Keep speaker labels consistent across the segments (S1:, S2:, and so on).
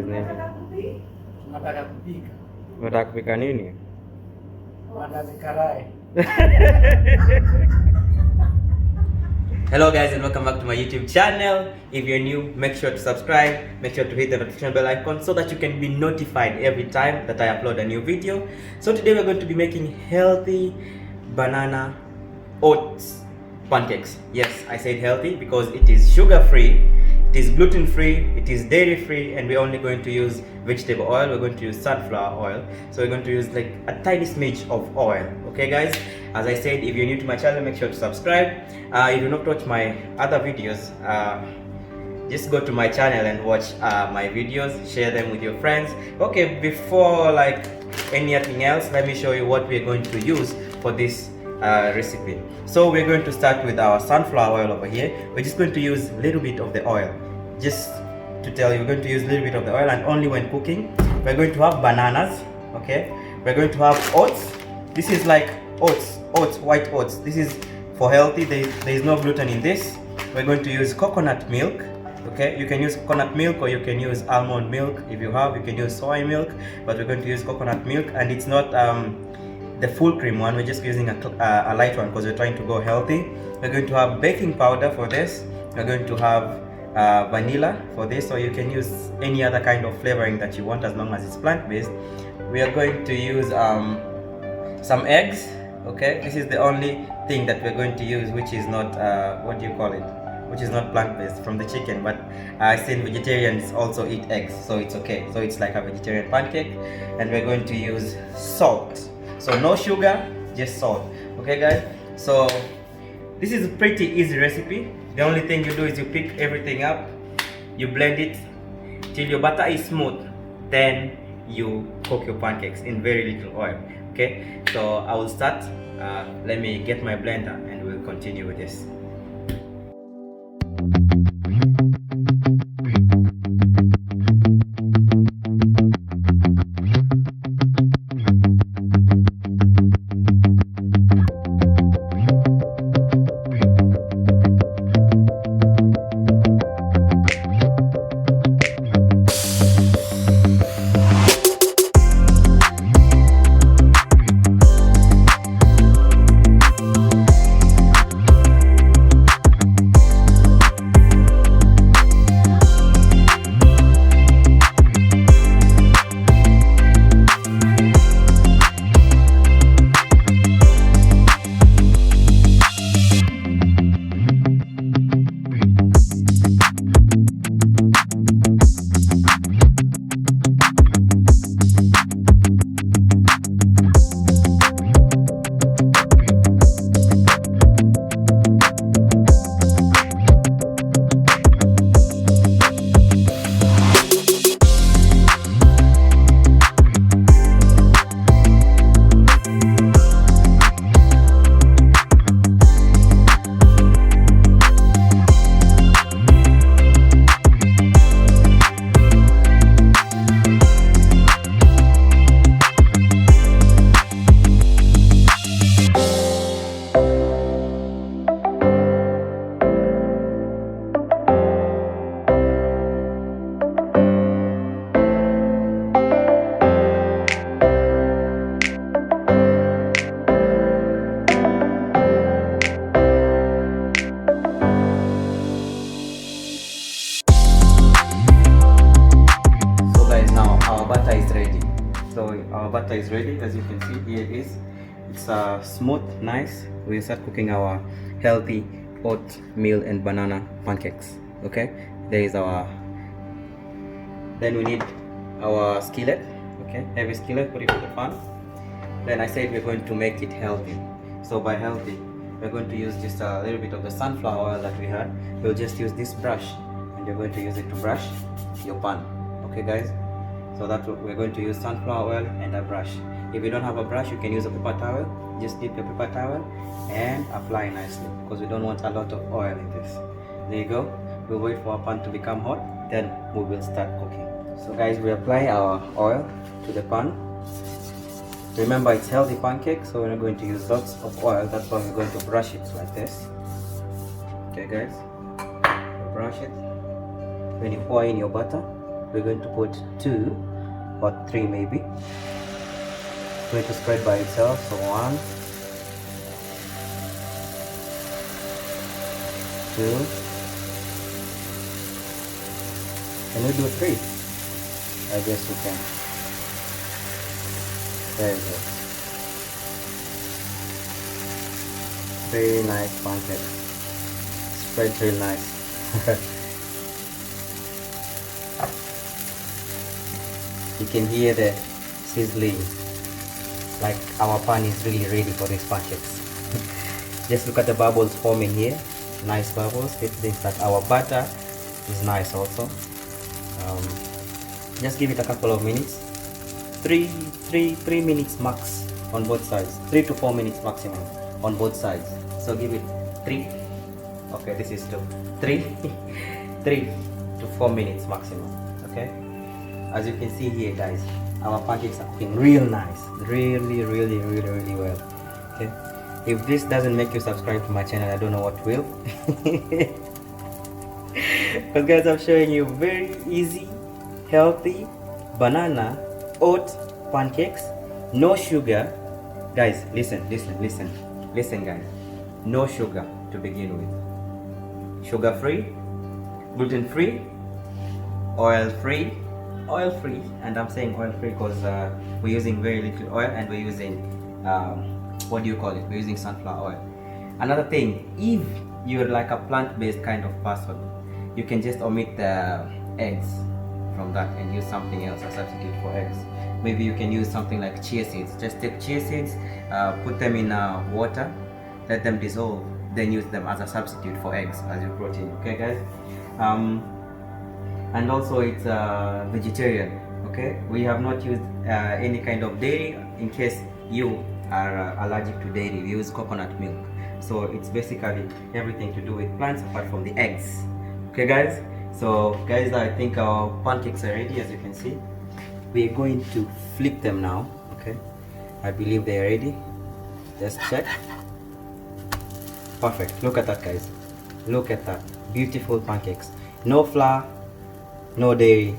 S1: guys nini?
S2: Nataka kupika.
S1: Unataka kupika nini?
S2: Mandazi karai.
S1: Hello guys and welcome back to my YouTube channel. If you're new, make sure to subscribe, make sure to hit the notification bell icon so that you can be notified every time that I upload a new video. So today we're going to be making healthy banana oats pancakes. Yes, I said healthy because it is sugar free, it is gluten free, it is dairy free, and we're only going to use vegetable oil. We're going to use sunflower oil, so we're going to use like a tiny smidge of oil. Okay guys, as I said, if you're new to my channel, make sure to subscribe. If you've not watched my other videos, just go to my channel and watch my videos, share them with your friends. Okay, before like anything else, let me show you what we're going to use for this recipe. So we're going to start with our sunflower oil over here. We're just going to use a little bit of the oil. Just to tell you, we're going to use a little bit of the oil, and only when cooking. We're going to have bananas, okay? We're going to have oats. This is like oats, white oats. This is for healthy. There is no gluten in this. We're going to use coconut milk, okay? You can use coconut milk or you can use almond milk if you have. You can use soy milk, but we're going to use coconut milk, and it's not the full cream one. We're just using a light one because we're trying to go healthy. We're going to have baking powder for this. We're going to have vanilla for this, or you can use any other kind of flavoring that you want as long as it's plant-based. We are going to use some eggs, okay? This is the only thing that we're going to use which is not what do you call it, which is not plant-based from the chicken, but I've seen vegetarians also eat eggs, so it's okay. So it's like a vegetarian pancake. And we're going to use salt. So no sugar, just salt. Okay guys, so this is a pretty easy recipe. The only thing you do is you pick everything up, you blend it till your butter is smooth, then you cook your pancakes in very little oil. Okay, so I will start. Let me get my blender and we'll continue with this. Our butter is ready. As you can see, here it is. It's smooth, nice. We start cooking our healthy oatmeal and banana pancakes. Okay, there is our. Then we need our skillet. Okay, heavy skillet. Put it in the pan. Then I said we're going to make it healthy. So by healthy, we're going to use just a little bit of the sunflower oil that we had. We'll just use this brush, and you're going to use it to brush your pan. Okay, guys. So that's what we're going to use: sunflower oil and a brush. If you don't have a brush, you can use a paper towel. Just dip your paper towel and apply nicely, because we don't want a lot of oil in this. There you go. We'll wait for our pan to become hot, then we will start cooking. So guys, we apply our oil to the pan. Remember, it's healthy pancake, so we're not going to use lots of oil. That's why we're going to brush it like this. Okay guys, brush it. When you pour in your butter, we're going to put 2 or 3 maybe. It's going to spread by itself. So 1, 2. Can we do 3? I guess we can. There you go. Very nice pancake. Spreads real nice. You can hear the sizzling. Like our pan is really ready for these pancakes. Just look at the bubbles forming here. Nice bubbles. It means that our butter is nice also. Just give it a couple of minutes. 3 minutes max on both sides. 3 to 4 minutes maximum on both sides. So give it 3. Okay, this is 2. 3 to 4 minutes maximum. Okay, as you can see here, guys, our pancakes are cooking real nice, really well. Okay, if this doesn't make you subscribe to my channel, I don't know what will. Because guys, I'm showing you very easy, healthy banana oat pancakes, no sugar. Guys, listen guys, no sugar to begin with. Sugar free, gluten free, oil free, and I'm saying oil free because we're using very little oil, and we're using what do you call it, we're using sunflower oil. Another thing, if you're like a plant-based kind of person, you can just omit the eggs from that and use something else, a substitute for eggs. Maybe you can use something like chia seeds. Just take chia seeds, put them in water, let them dissolve, then use them as a substitute for eggs as your protein. Okay, guys. And also it's vegetarian. Okay, we have not used any kind of dairy. In case you are allergic to dairy, we use coconut milk. So it's basically everything to do with plants apart from the eggs. Okay, guys. So guys, I think our pancakes are ready. As you can see, we're going to flip them now. Okay, I believe they are ready. Just check. Perfect. Look at that, guys. Look at that. Beautiful pancakes. No flour, no dairy.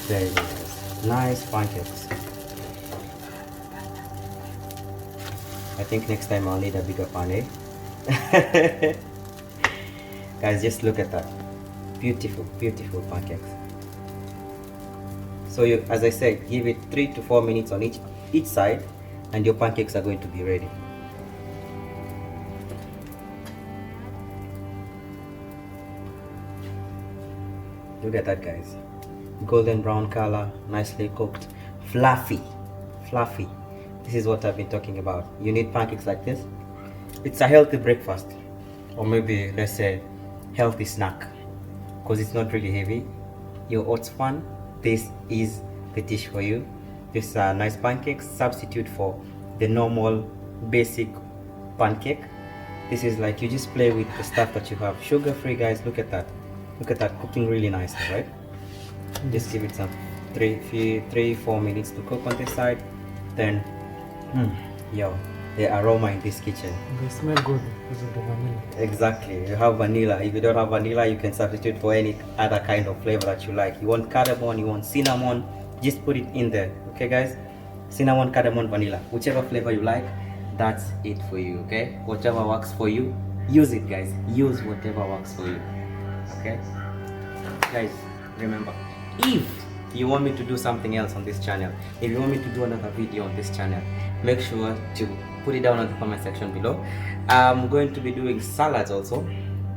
S1: There you go, guys. Nice pancakes. I think next time I'll need a bigger pan, eh? Guys, just look at that. Beautiful pancakes. So you, as I said, give it 3 to 4 minutes on each side, and your pancakes are going to be ready. Look at that, guys. Golden brown color, nicely cooked, fluffy. This is what I've been talking about. You need pancakes like this. It's a healthy breakfast, or maybe let's say healthy snack, because it's not really heavy. Your oats fan, this is the dish for you. This nice pancakes, substitute for the normal basic pancake. This is like you just play with the stuff that you have. Sugar free, guys. Look at that, cooking really nicely, right? Just give it some 3-4 minutes to cook on this side. Then yo, the aroma in this kitchen,
S2: They smell good because of the vanilla.
S1: exactly. You have vanilla. If you don't have vanilla, you can substitute for any other kind of flavor that you like. You want cardamom, you want cinnamon, just put it in there. Okay, guys, cinnamon, cardamom, vanilla, whichever flavor you like, that's it for you. Okay, whatever works for you, use it, guys. Use whatever works for you. Okay, guys, remember, if you want me to do something else on this channel, if you want me to do another video on this channel, make sure to put it down in the comment section below. I'm going to be doing salads also.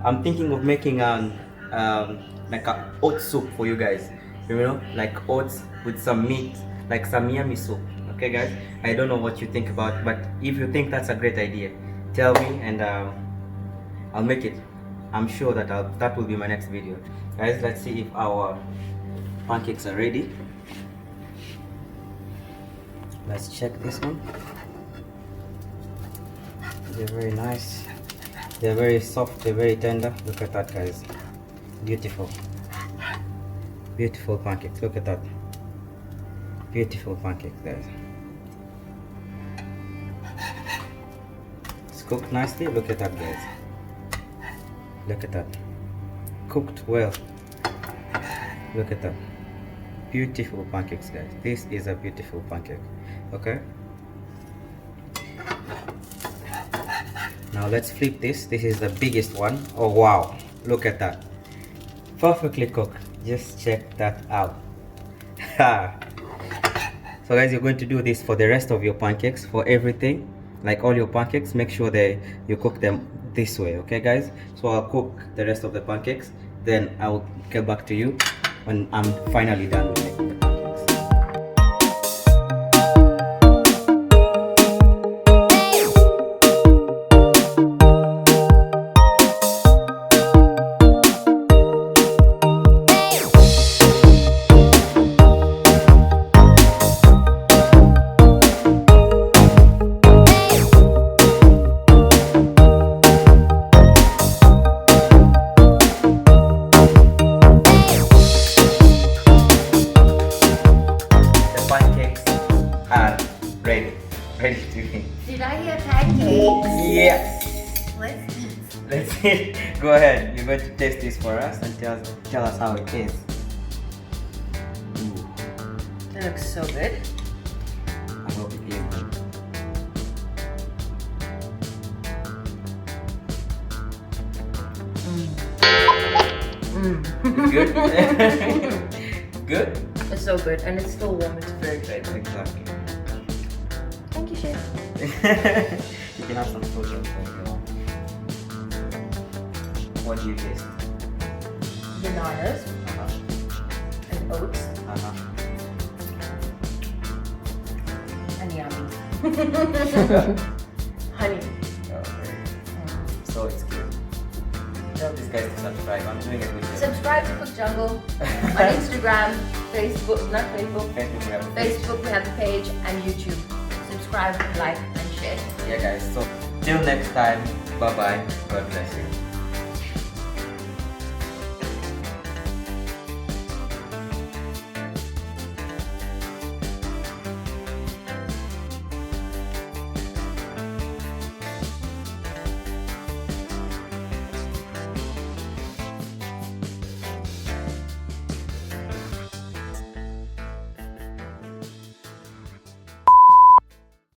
S1: I'm thinking of making like a oat soup for you guys, you know, like oats with some meat, like some yummy soup. Okay, guys, I don't know what you think about, but if you think that's a great idea, tell me, and I'll make it. I'm sure that that will be my next video. Guys, let's see if our pancakes are ready. Let's check this one. They're very nice. They're very soft. They're very tender. Look at that, guys. Beautiful pancakes. Look at that. Beautiful pancakes, guys. It's cooked nicely. Look at that, guys. Look at that. cooked well. Look at them. Beautiful pancakes, guys. This is a beautiful pancake. Okay. Now let's flip this. This is the biggest one. Oh wow. Look at that. Perfectly cooked. Just check that out. So guys, you're going to do this for the rest of your pancakes, for everything, like all your pancakes. Make sure that you cook them this way, okay guys? So I'll cook the rest of the pancakes, then I'll get back to you when I'm finally done with making the pancakes. Ready to eat.
S3: Did I hear pancakes?
S1: Yes.
S3: Let's eat.
S1: Let's eat. Go ahead. You're going to taste this for us and tell us how it is. Ooh.
S3: That looks so good.
S1: I hope it is good. Good? Good?
S3: It's so good, and it's still warm. It's very good.
S1: Exactly.
S3: Thank you, chef.
S1: You can have some food if you want. What do you taste?
S3: Bananas and oats and yummy. Honey.
S1: Okay. So it's good. Tell these guys to subscribe. I'm doing a good job.
S3: Subscribe to Cook Jungle on Instagram, Facebook, not Facebook. Facebook, we have the page, and YouTube. Subscribe, like, and share.
S1: Yeah guys, so till next time, bye bye, God bless you.